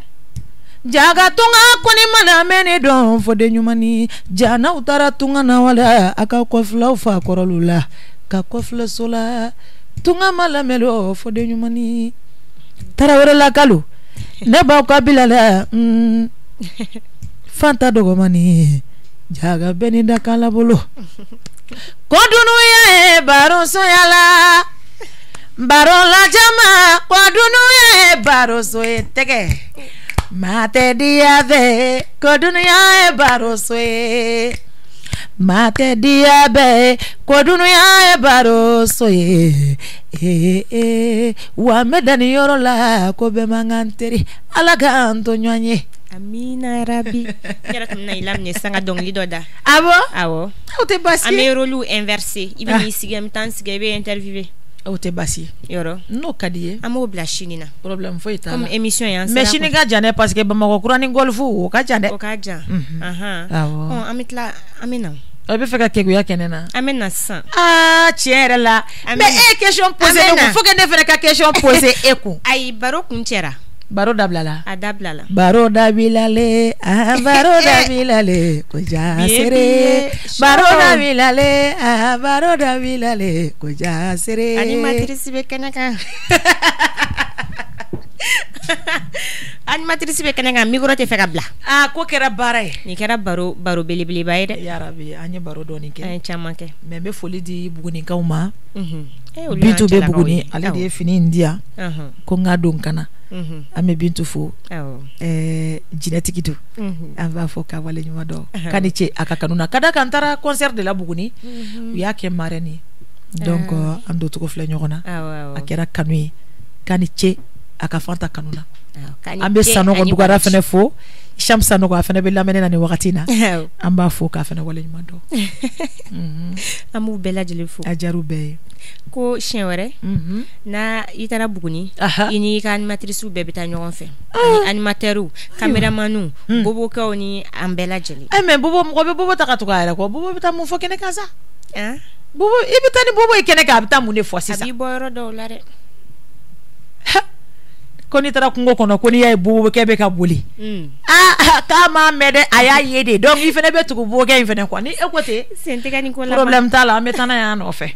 jaga tunga koni mana meni don fode nyumani jana utara tunga na wala aka ko flaw fa korolula ka ko fla sola tunga mala melo fode nyumani tarawere la kalu ne ba ko bilala fanta dogomani jaga beni dakala bolo kodunu ye baro so yala baro la jama kodunu ye baro so tege mate dia ve kodunu ye baro so mate dia be ko dunuya e baro so ye wa medani yoro la ko be manganteri ala ga anto nyanye amina rabi yara kamna ilam ne sanga dongli doda awo o te basi ame rôle inversé ibi mi sigam tan sigebe interviewer o te basi yoro no kadiye amo bla chinina problème foi ta comme émission yan mais chini ga jane parce que bamako kurani golfu o ka jane o ka jan aha awo amitla amena o be feka kegu ya kenena amena san tiere la mais question posée faut que ne fera ka question posée eku ay baro kunchera baro dablala adablala baro dabilale baro dabilale ko ja sere baro dabilale ko ja sere animatrice be kanaka animatrice be kanaka micro te feka bla ko kera bara ni kera baro belebele baye de ya rabbi anye baro doni ke ay chamanke mais be foli di buguni kawma bitu be buguni ale de fini india ko ngado kana ame bintu fo jinetiki do ava fo ka wale nyuma do kaniche akakanuna kada kantara concert de la buguni ya ke mareni donc ando to ko fle nyogona akera kanui kaniche akafanta kanuna ambe sanogo dugara fene fo sham sanogo afene be lamene na ni wakatina amba fo ka fene wale nyuma do amu bela jele fo ajaru be ko shenwere na itara buguni ini ka animatrice be beta ñogon fe animateur caméraman bobo ka oni ambela jeli mais bobo mo be bobo taka to ka ko bobo beta mo fo kene kaza bobo ibita ni bobo kene ka beta mo ne fo sisa abi boyro do la re koni tara kungo kono koni ya bobo kebe ka boli kama mede aya yede donc il fene be tuku bobo ke fene ko ni ekote sente kani ko la problème tala metana ya no fe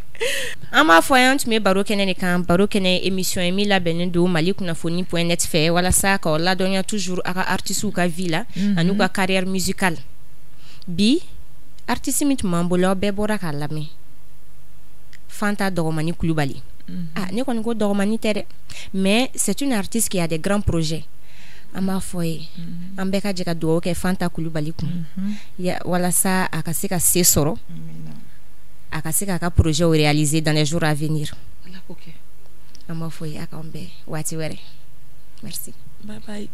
ama foyant me baro kene kan baro kene émission mi la benendo malikunafoni.net fait wala sa ko la donya toujours aka artiste ka villa anu ka carrière musicale bi artiste mit mambolo be bora kala me Fanta Dogomani Coulibaly ne kon ko Dogomani tere mais c'est une artiste qui a des grands projets ama foye ambeka jeka do ke Fanta Coulibaly ya wala sa akasika sesoro akasika ka projet au réaliser dans les jours à venir ama foye akambe wati were merci bye bye.